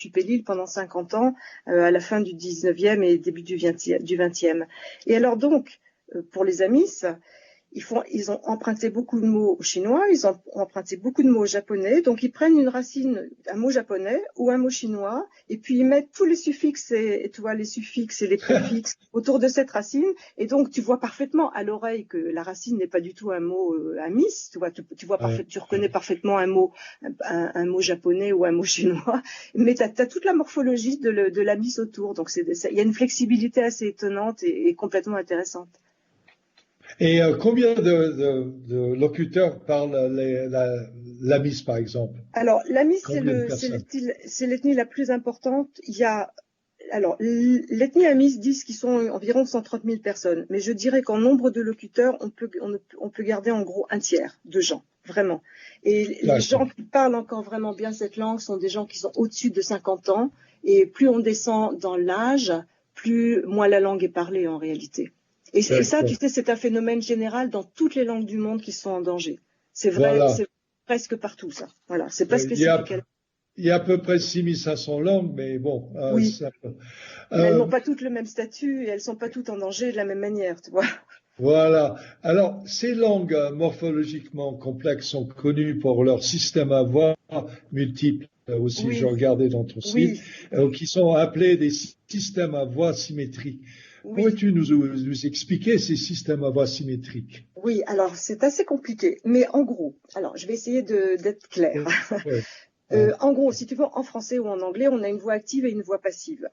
Tupéville pendant 50 ans, à la fin du 19e et début du 20e. Et alors donc, pour les Amis, ils ont emprunté beaucoup de mots au chinois, ils ont emprunté beaucoup de mots au japonais, donc ils prennent une racine, un mot japonais ou un mot chinois, et puis ils mettent tous les suffixes et tu vois, les suffixes et les préfixes autour de cette racine, et donc tu vois parfaitement à l'oreille que la racine n'est pas du tout un mot amis, tu vois, tu reconnais parfaitement un mot japonais ou un mot chinois, mais tu as toute la morphologie de l'amis autour, donc il y a une flexibilité assez étonnante et complètement intéressante. Et combien de locuteurs parlent l'amis, par exemple? Alors, l'amis, Combien de personnes? c'est l'ethnie la plus importante. Alors, l'ethnie amis disent qu'ils sont environ 130 000 personnes, mais je dirais qu'en nombre de locuteurs, on peut garder en gros un tiers de gens, vraiment. Et les gens qui parlent encore vraiment bien cette langue sont des gens qui sont au-dessus de 50 ans, et plus on descend dans l'âge, moins la langue est parlée en réalité. Et ça, tu sais, c'est un phénomène général dans toutes les langues du monde qui sont en danger. C'est vrai, voilà. c'est presque partout, ça. Voilà, c'est pas spécifique. Il y a à peu près 6500 langues, mais bon. Oui. Mais elles n'ont pas toutes le même statut et elles sont pas toutes en danger de la même manière, tu vois. Voilà. Alors, ces langues morphologiquement complexes sont connues pour leur système à voix multiples. Aussi, je regardais dans ton site, qui sont appelés des systèmes à voix symétriques. Pourrais-tu nous expliquer ces systèmes à voix symétriques? Oui, alors c'est assez compliqué, mais en gros, alors je vais essayer d'être claire. En gros, si tu veux, en français ou en anglais, on a une voix active et une voix passive.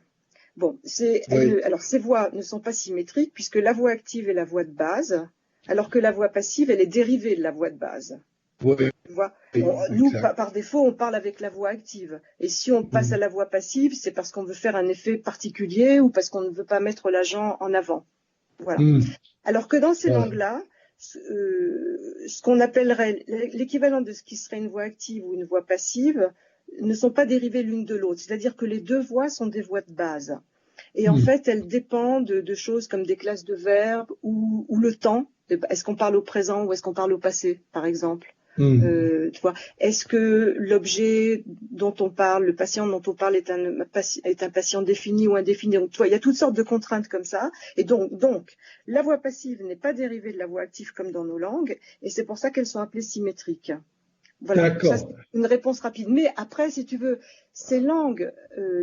Bon, alors ces voix ne sont pas symétriques puisque la voix active est la voix de base, alors que la voix passive, elle est dérivée de la voix de base. Oui. Tu vois, nous, par défaut, on parle avec la voix active. Et si on passe à la voix passive, c'est parce qu'on veut faire un effet particulier ou parce qu'on ne veut pas mettre l'agent en avant. Voilà. Alors que dans ces langues-là, ce qu'on appellerait l'équivalent de ce qui serait une voix active ou une voix passive ne sont pas dérivées l'une de l'autre. C'est-à-dire que les deux voix sont des voix de base. Et en fait, elles dépendent de choses comme des classes de verbes ou le temps. Est-ce qu'on parle au présent ou est-ce qu'on parle au passé, par exemple? Tu vois, est-ce que l'objet dont on parle, le patient dont on parle est un patient défini ou indéfini? Donc, tu vois, il y a toutes sortes de contraintes comme ça. Et donc, la voix passive n'est pas dérivée de la voix active comme dans nos langues, et c'est pour ça qu'elles sont appelées symétriques. Voilà, ça c'est une réponse rapide. Mais après, si tu veux, ces langues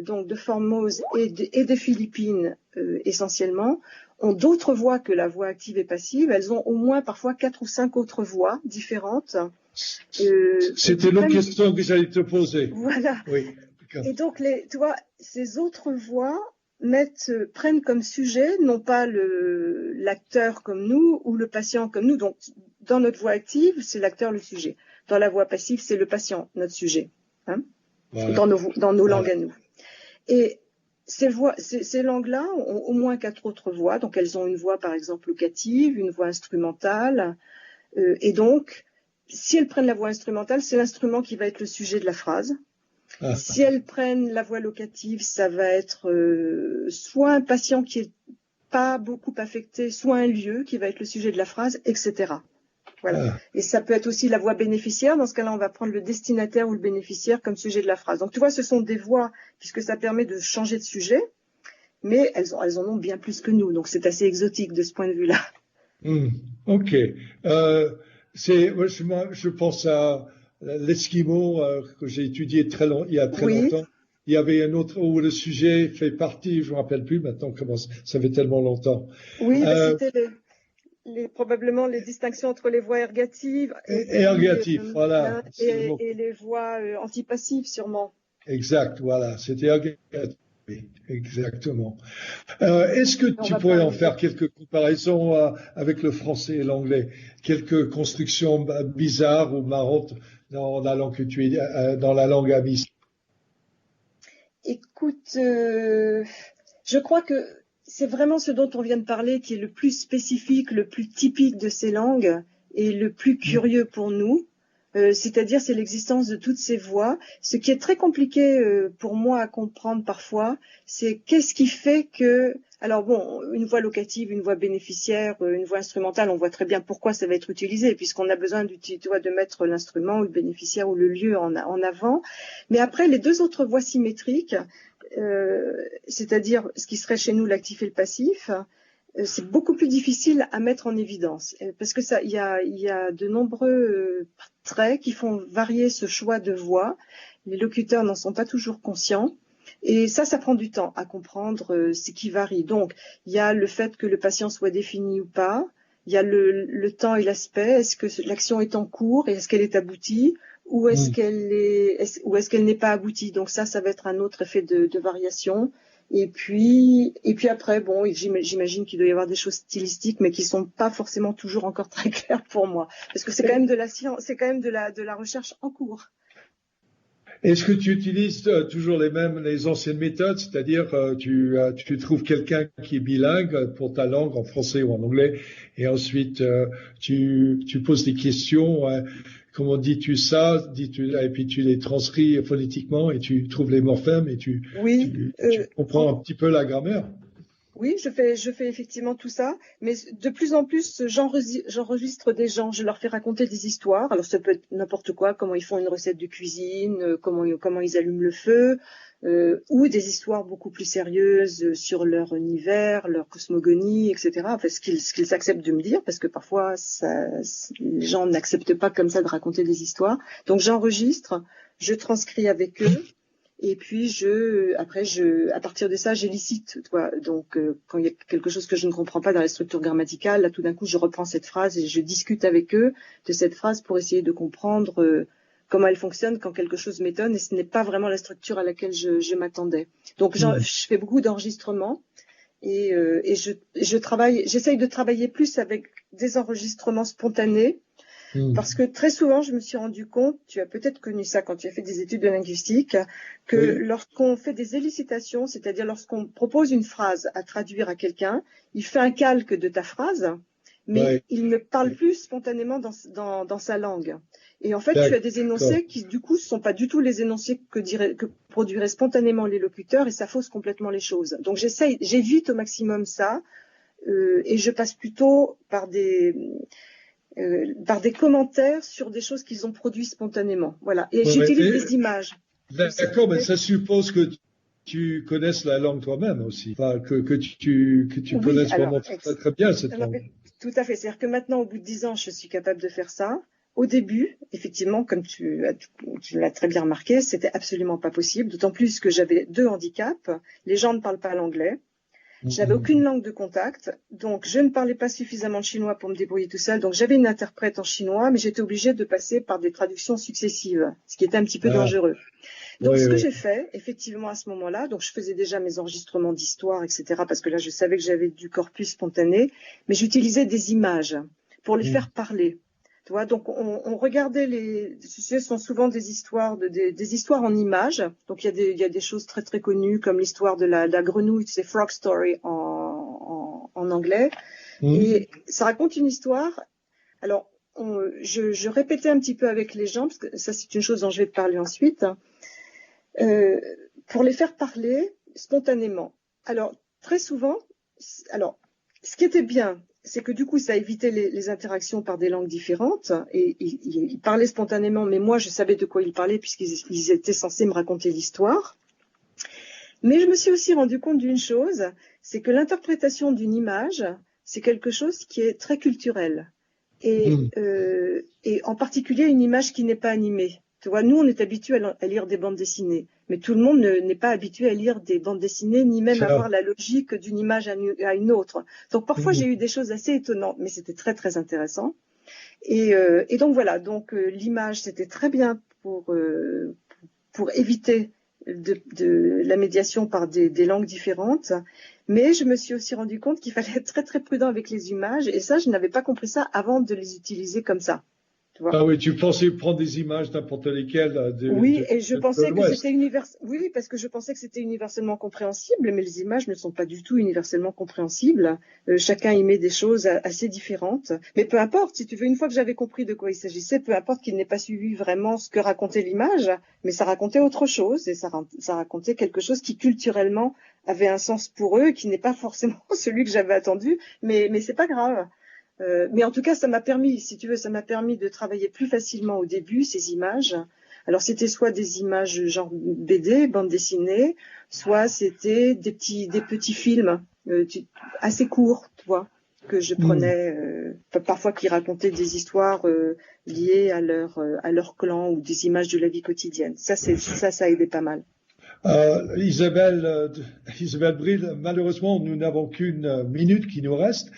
donc de Formose et des Philippines essentiellement ont d'autres voix que la voix active et passive. Elles ont au moins parfois 4 ou 5 autres voix différentes. C'était l'autre question que j'allais te poser. Voilà. Oui. Et donc, tu vois, ces autres voix prennent comme sujet non pas l'acteur comme nous ou le patient comme nous. Donc, dans notre voix active, c'est l'acteur le sujet. Dans la voix passive, c'est le patient, notre sujet, hein, dans nos langues à nous. Et ces langues-là ont au moins 4 autres voix. Donc, elles ont une voix, par exemple, locative, une voix instrumentale. Et donc, si elles prennent la voix instrumentale, c'est l'instrument qui va être le sujet de la phrase. Si elles prennent la voix locative, ça va être soit un patient qui est pas beaucoup affecté, soit un lieu qui va être le sujet de la phrase, etc. Voilà. Et ça peut être aussi la voix bénéficiaire. Dans ce cas-là, on va prendre le destinataire ou le bénéficiaire comme sujet de la phrase. Donc, tu vois, ce sont des voix, puisque ça permet de changer de sujet, mais elles en ont bien plus que nous. Donc, c'est assez exotique de ce point de vue-là. Ok. Je pense à l'Esquimau que j'ai étudié il y a très longtemps. Il y avait un autre où le sujet fait partie, je ne me rappelle plus maintenant comment ça fait tellement longtemps. Oui, c'était probablement les distinctions entre les voix ergatives et voilà. Et les voix antipassives, sûrement. Exact, voilà, c'était ergatif, exactement. Est-ce que tu pourrais en faire quelques comparaisons avec le français et l'anglais? Quelques constructions bizarres ou marrantes dans la langue dans la langue amis? Écoute, je crois que c'est vraiment ce dont on vient de parler qui est le plus spécifique, le plus typique de ces langues et le plus curieux pour nous. C'est-à-dire c'est l'existence de toutes ces voix. Ce qui est très compliqué pour moi à comprendre parfois, c'est qu'est-ce qui fait que... Alors bon, une voix locative, une voix bénéficiaire, une voix instrumentale, on voit très bien pourquoi ça va être utilisé, puisqu'on a besoin de mettre l'instrument ou le bénéficiaire ou le lieu en avant. Mais après, les deux autres voix symétriques, c'est-à-dire ce qui serait chez nous l'actif et le passif, c'est beaucoup plus difficile à mettre en évidence parce que il y a de nombreux traits qui font varier ce choix de voix. Les locuteurs n'en sont pas toujours conscients et ça prend du temps à comprendre ce qui varie. Donc, il y a le fait que le patient soit défini ou pas. Il y a le temps et l'aspect. Est-ce que l'action est en cours et est-ce qu'elle est aboutie ou est-ce qu'elle n'est pas aboutie. Donc ça va être un autre effet de variation. Et puis après, bon, j'imagine qu'il doit y avoir des choses stylistiques, mais qui sont pas forcément toujours encore très claires pour moi, parce que c'est quand même de la science, c'est quand même de la recherche en cours. Est-ce que tu utilises toujours les anciennes méthodes, c'est-à-dire tu trouves quelqu'un qui est bilingue pour ta langue en français ou en anglais, et ensuite tu poses des questions. Comment dis-tu ça? Et puis tu les transcris phonétiquement et tu trouves les morphèmes et tu comprends un petit peu la grammaire. Oui, je fais effectivement tout ça, mais de plus en plus, j'enregistre des gens, je leur fais raconter des histoires. Alors ça peut être n'importe quoi, comment ils font une recette de cuisine, comment ils allument le feu, ou des histoires beaucoup plus sérieuses sur leur univers, leur cosmogonie, etc. Enfin, ce qu'ils acceptent de me dire, parce que parfois les gens n'acceptent pas comme ça de raconter des histoires. Donc j'enregistre, je transcris avec eux. Et puis à partir de ça, j'élicite. Donc, quand il y a quelque chose que je ne comprends pas dans la structure grammaticale, là, tout d'un coup, je reprends cette phrase et je discute avec eux de cette phrase pour essayer de comprendre comment elle fonctionne quand quelque chose m'étonne et ce n'est pas vraiment la structure à laquelle je m'attendais. Donc, je fais beaucoup d'enregistrements et j'essaye de travailler plus avec des enregistrements spontanés. Parce que très souvent, je me suis rendu compte, tu as peut-être connu ça quand tu as fait des études de linguistique, que lorsqu'on fait des élicitations, c'est-à-dire lorsqu'on propose une phrase à traduire à quelqu'un, il fait un calque de ta phrase, mais il ne parle plus spontanément dans sa langue. Et en fait, tu as des énoncés qui, du coup, ne sont pas du tout les énoncés que produiraient spontanément les locuteurs et ça fausse complètement les choses. Donc, j'évite au maximum ça et je passe plutôt par des commentaires sur des choses qu'ils ont produites spontanément. Voilà. Et j'utilise des images. D'accord, mais ça suppose que tu connaisses la langue toi-même aussi. Enfin, que tu connaisses vraiment très, très bien cette langue. Tout à fait. C'est-à-dire que maintenant, au bout de 10 ans, je suis capable de faire ça. Au début, effectivement, comme tu l'as très bien remarqué, c'était absolument pas possible. D'autant plus que j'avais 2 handicaps. Les gens ne parlent pas l'anglais. J'avais aucune langue de contact, donc je ne parlais pas suffisamment le chinois pour me débrouiller tout seul. Donc j'avais une interprète en chinois, mais j'étais obligée de passer par des traductions successives, ce qui était un petit peu dangereux. Donc ce que j'ai fait, effectivement, à ce moment-là, donc je faisais déjà mes enregistrements d'histoire, etc., parce que là je savais que j'avais du corpus spontané, mais j'utilisais des images pour les faire parler. Tu vois, donc on regardait ce sont souvent des histoires des histoires en images. Donc il y a des choses très très connues comme l'histoire de la grenouille, c'est Frog Story en anglais. Et ça raconte une histoire. Alors je répétais un petit peu avec les gens parce que ça c'est une chose dont je vais te parler ensuite. Pour les faire parler spontanément. Alors très souvent, ce qui était bien, c'est que du coup, ça évitait les interactions par des langues différentes. Et ils parlaient spontanément, mais moi, je savais de quoi ils parlaient puisqu'ils étaient censés me raconter l'histoire. Mais je me suis aussi rendu compte d'une chose, c'est que l'interprétation d'une image, c'est quelque chose qui est très culturel. Et en particulier, une image qui n'est pas animée. Tu vois, nous, on est habitués à lire des bandes dessinées, mais tout le monde n'est pas habitué à lire des bandes dessinées, ni même à voir la logique d'une image à une autre. Donc, parfois, j'ai eu des choses assez étonnantes, mais c'était très, très intéressant. Et donc, voilà. Donc, l'image, c'était très bien pour éviter de la médiation par des langues différentes. Mais je me suis aussi rendu compte qu'il fallait être très, très prudent avec les images. Et ça, je n'avais pas compris ça avant de les utiliser comme ça. Tu vois. Ah oui, tu pensais prendre des images n'importe lesquelles et je pensais que c'était Oui, parce que je pensais que c'était universellement compréhensible, mais les images ne sont pas du tout universellement compréhensibles. Chacun y met des choses assez différentes. Mais peu importe, si tu veux, une fois que j'avais compris de quoi il s'agissait, peu importe qu'il n'ait pas suivi vraiment ce que racontait l'image, mais ça racontait autre chose, et ça racontait quelque chose qui culturellement avait un sens pour eux, qui n'est pas forcément celui que j'avais attendu, mais c'est pas grave. Mais en tout cas, ça m'a permis, si tu veux, ça m'a permis de travailler plus facilement au début, ces images. Alors, c'était soit des images genre BD, bande dessinée, soit c'était des petits films assez courts, tu vois, que je prenais, parfois qui racontaient des histoires liées à leur clan ou des images de la vie quotidienne. Ça aidait pas mal. Isabelle Bril, malheureusement, nous n'avons qu'une minute qui nous reste.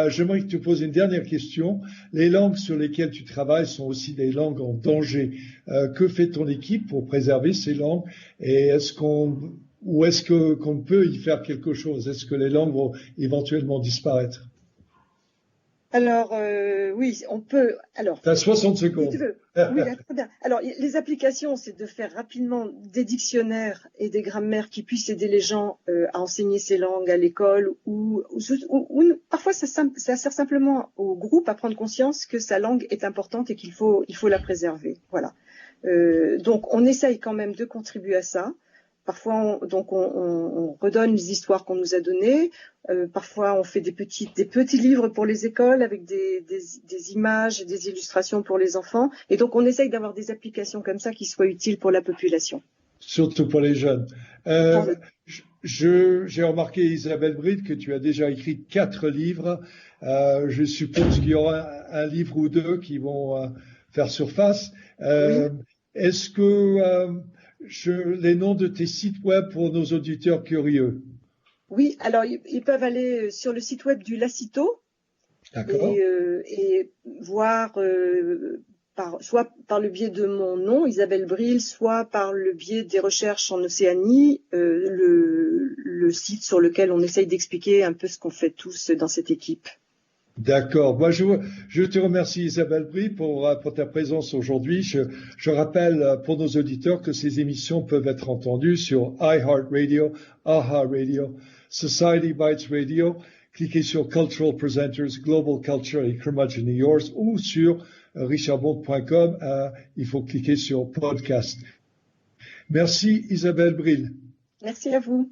J'aimerais que tu poses une dernière question. Les langues sur lesquelles tu travailles sont aussi des langues en danger. Que fait ton équipe pour préserver ces langues? Et est-ce qu'on peut y faire quelque chose? Est-ce que les langues vont éventuellement disparaître? Alors, oui, on peut. Alors, tu as 60 secondes. Si tu veux. Oui, très bien. Alors, les applications, c'est de faire rapidement des dictionnaires et des grammaires qui puissent aider les gens à enseigner ces langues à l'école ou parfois ça sert simplement au groupe à prendre conscience que sa langue est importante et qu'il faut la préserver. Voilà. Donc, on essaye quand même de contribuer à ça. Parfois, on redonne les histoires qu'on nous a données. Parfois, on fait des petits livres pour les écoles avec des images et des illustrations pour les enfants. Et donc, on essaye d'avoir des applications comme ça qui soient utiles pour la population. Surtout pour les jeunes. J'ai remarqué, Isabelle Bril, que tu as déjà écrit 4 livres. Je suppose qu'il y aura un livre ou 2 qui vont faire surface. Oui. Est-ce que les noms de tes sites web pour nos auditeurs curieux? Oui, alors ils peuvent aller sur le site web du Lacito et voir soit par le biais de mon nom, Isabelle Bril, soit par le biais des recherches en Océanie, le site sur lequel on essaye d'expliquer un peu ce qu'on fait tous dans cette équipe. D'accord. Moi, je te remercie, Isabelle Bril, pour ta présence aujourd'hui. Je rappelle pour nos auditeurs que ces émissions peuvent être entendues sur iHeartRadio, AHA Radio, Society Bites Radio. Cliquez sur Cultural Presenters, Global Culture et Curmudgeon Yours ou sur richardbond.com. Il faut cliquer sur Podcast. Merci, Isabelle Bril. Merci à vous.